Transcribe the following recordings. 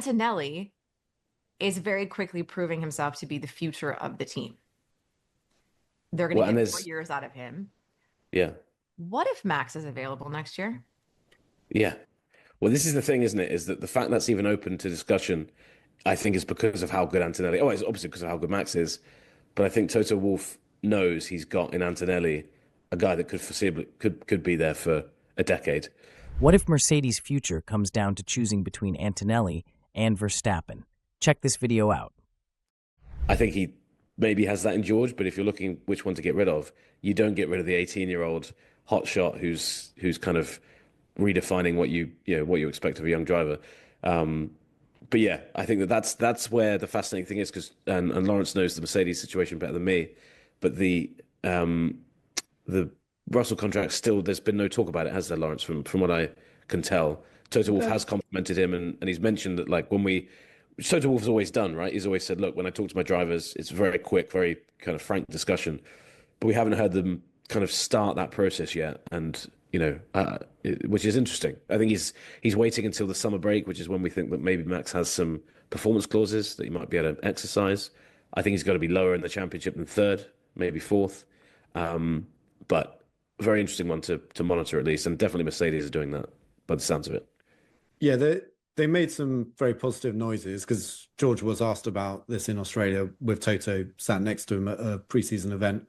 Antonelli is very quickly proving himself to be the future of the team. They're going Well, to and get more there's years out of him. yeah, What if Max is available next year? yeah. Well, this is the thing, isn't it? Is that the fact that's even open to discussion, I think, is because of how good Antonelli. Oh, it's obviously because of how good Max is, but I think Toto Wolff knows he's got in Antonelli a guy that could foreseeably could be there for a decade. What if Mercedes' future comes down to choosing between Antonelli and Verstappen? Check this video out. I think he maybe has that in George, but if you're looking which one to get rid of, you don't get rid of the 18-year-old hotshot who's kind of redefining what you expect of a young driver. Um, but yeah, I think that's where the fascinating thing is because and Lawrence knows the Mercedes situation better than me, but the Russell contract still there's been no talk about it, has there, Lawrence? From what I can tell, Toto Wolff has complimented him and he's mentioned that like when we which Toto Wolff has always done, right? He's always said, look, when I talk to my drivers, it's very quick, very kind of frank discussion, but we haven't heard them kind of start that process yet, and which is interesting. I think he's waiting until the summer break, which is when we think that maybe Max has some performance clauses that he might be able to exercise. I think he's got to be lower in the championship than third, maybe fourth. But very interesting one to monitor at least, and definitely Mercedes is doing that by the sounds of it. Yeah, they made some very positive noises because George was asked about this in Australia with Toto sat next to him at a preseason event.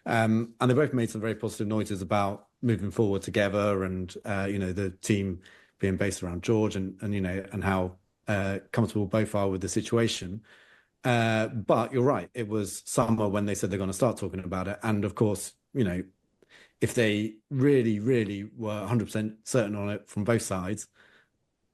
And they both made some very positive noises about moving forward together and, the team being based around George and how comfortable both are with the situation. But you're right. It was summer when they said they're going to start talking about it. And of course, if they really, really were 100% certain on it from both sides,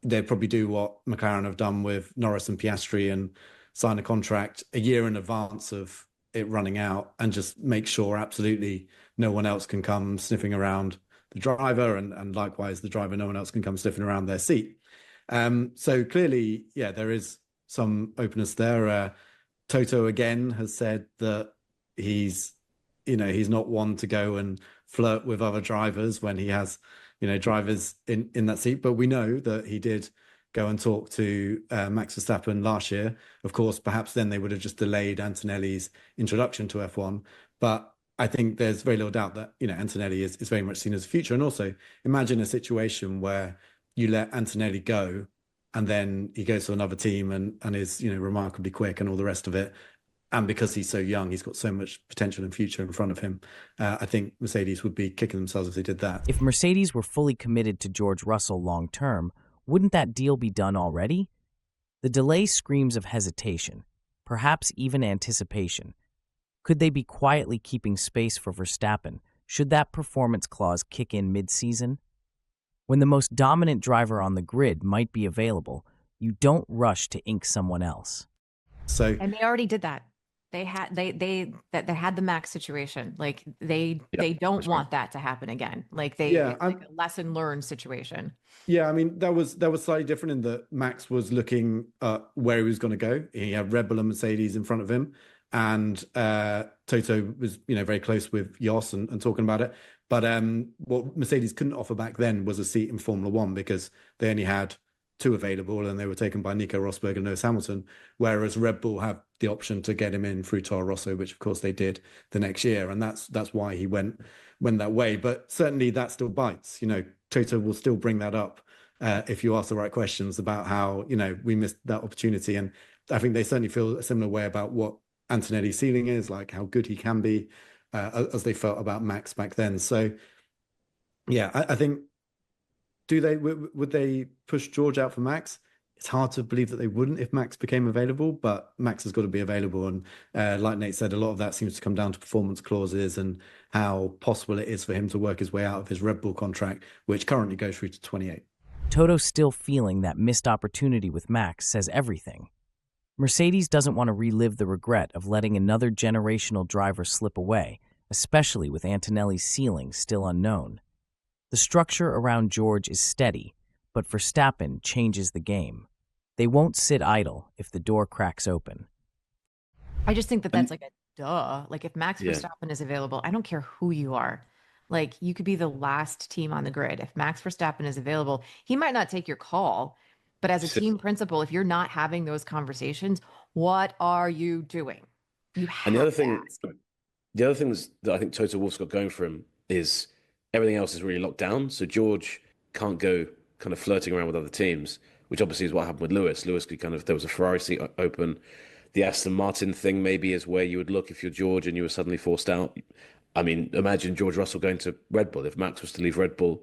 they'd probably do what McLaren have done with Norris and Piastri and sign a contract a year in advance of it running out and just make sure absolutely no one else can come sniffing around the driver and likewise the driver, no one else can come sniffing around their seat. So clearly, yeah, there is some openness there. Toto again has said that he's not one to go and flirt with other drivers when he has drivers in that seat. But we know that he did go and talk to Max Verstappen last year. Of course, perhaps then they would have just delayed Antonelli's introduction to F1. But I think there's very little doubt that, Antonelli is very much seen as a future. And also imagine a situation where you let Antonelli go and then he goes to another team and is, remarkably quick and all the rest of it. And because he's so young, he's got so much potential and future in front of him. I think Mercedes would be kicking themselves if they did that. If Mercedes were fully committed to George Russell long term, wouldn't that deal be done already? The delay screams of hesitation, perhaps even anticipation. Could they be quietly keeping space for Verstappen should that performance clause kick in mid-season? When the most dominant driver on the grid might be available, you don't rush to ink someone else. And they already did that. They had the Max situation. Like they don't want that to happen again. Like it's like a lesson learned situation. Yeah, I mean that was slightly different in that Max was looking at where he was going to go. He had Red Bull and Mercedes in front of him, and Toto was very close with Jos and talking about it. But what Mercedes couldn't offer back then was a seat in Formula One because they only had two available and they were taken by Nico Rosberg and Lewis Hamilton, whereas Red Bull have the option to get him in through Toro Rosso, which of course they did the next year, and that's why he went that way. But certainly that still bites. Toto will still bring that up if you ask the right questions about how we missed that opportunity, and I think they certainly feel a similar way about what Antonelli's ceiling is, like how good he can be, as they felt about Max back then. So yeah, I think would they push George out for Max? It's hard to believe that they wouldn't if Max became available, but Max has got to be available. And like Nate said, a lot of that seems to come down to performance clauses and how possible it is for him to work his way out of his Red Bull contract, which currently goes through to 28. Toto's still feeling that missed opportunity with Max says everything. Mercedes doesn't want to relive the regret of letting another generational driver slip away, especially with Antonelli's ceiling still unknown. The structure around George is steady, but Verstappen changes the game. They won't sit idle if the door cracks open. I just think that's like a duh. Like if Max Verstappen is available, I don't care who you are. Like you could be the last team on the grid. If Max Verstappen is available, he might not take your call, But as a team principal, if you're not having those conversations, what are you doing? You have and to ask. the other things that I think Toto Wolff's got going for him is everything else is really locked down. So George can't go kind of flirting around with other teams, which obviously is what happened with Lewis. Lewis could kind of, there was a Ferrari seat open. The Aston Martin thing maybe is where you would look if you're George and you were suddenly forced out. I mean, imagine George Russell going to Red Bull. If Max was to leave Red Bull,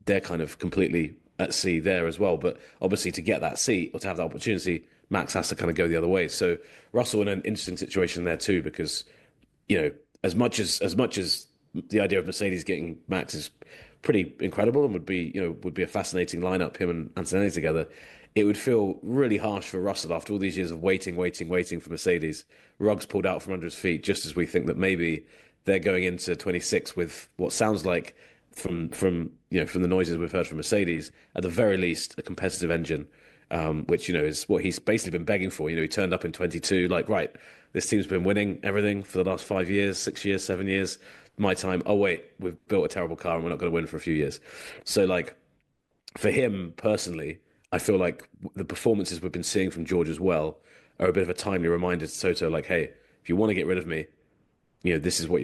they're kind of completely at sea there as well. But obviously, to get that seat or to have that opportunity, Max has to kind of go the other way. So Russell in an interesting situation there too, because as much as the idea of Mercedes getting Max is pretty incredible and would be a fascinating lineup, him and Antonelli together. It would feel really harsh for Russell after all these years of waiting for Mercedes. Rugs pulled out from under his feet, just as we think that maybe they're going into 26 with what sounds like from the noises we've heard from Mercedes, at the very least, a competitive engine, which is what he's basically been begging for. He turned up in 22, like, right, this team's been winning everything for the last 5 years, 6 years, 7 years. My time. Oh wait, we've built a terrible car and we're not going to win for a few years. So like, for him personally, I feel like the performances we've been seeing from George as well are a bit of a timely reminder to Toto, like, hey, if you want to get rid of me, this is what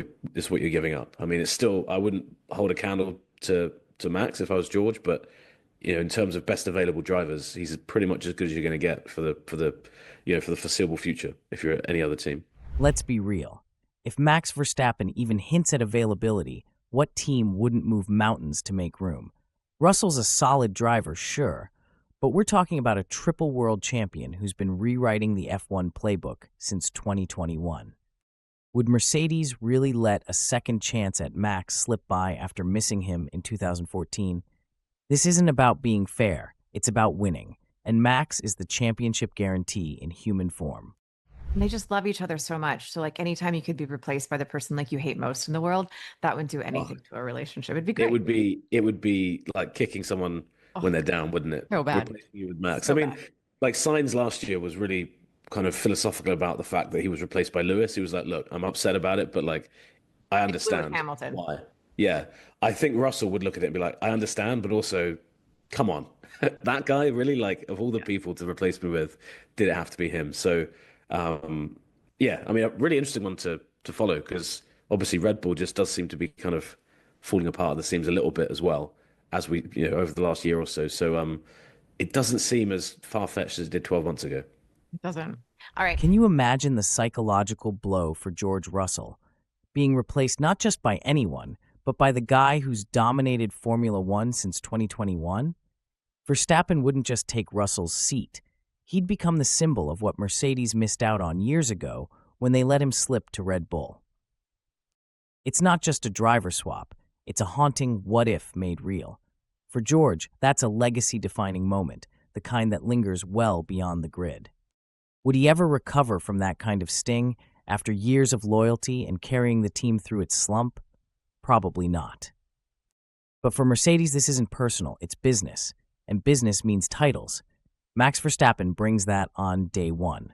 you're giving up. I mean, it's still, I wouldn't hold a candle to Max if I was George, but in terms of best available drivers, he's pretty much as good as you're going to get for the foreseeable future if you're at any other team. Let's be real. If Max Verstappen even hints at availability, what team wouldn't move mountains to make room? Russell's a solid driver, sure, but we're talking about a triple world champion who's been rewriting the F1 playbook since 2021. Would Mercedes really let a second chance at Max slip by after missing him in 2014? This isn't about being fair, it's about winning, and Max is the championship guarantee in human form. And they just love each other so much. So like anytime you could be replaced by the person like you hate most in the world, that wouldn't do anything to a relationship. It'd be great. It would be like kicking someone when they're down, wouldn't it? So bad. Replacing you with Max. So I mean, bad. like Sainz last year was really kind of philosophical about the fact that he was replaced by Lewis. He was like, look, I'm upset about it, but like, I understand Hamilton. why. Yeah. I think Russell would look at it and be like, I understand, but also, come on. That guy really, like, of all the people to replace me with, did it have to be him? So, yeah, I mean, a really interesting one to follow, because obviously Red Bull just does seem to be kind of falling apart at the seams a little bit as well, as we, over the last year or so. So it doesn't seem as far-fetched as it did 12 months ago. It doesn't. All right. Can you imagine the psychological blow for George Russell? Being replaced not just by anyone, but by the guy who's dominated Formula One since 2021? Verstappen wouldn't just take Russell's seat. He'd become the symbol of what Mercedes missed out on years ago when they let him slip to Red Bull. It's not just a driver swap, it's a haunting what-if made real. For George, that's a legacy-defining moment, the kind that lingers well beyond the grid. Would he ever recover from that kind of sting after years of loyalty and carrying the team through its slump? Probably not. But for Mercedes, this isn't personal, it's business, and business means titles. Max Verstappen brings that on day one.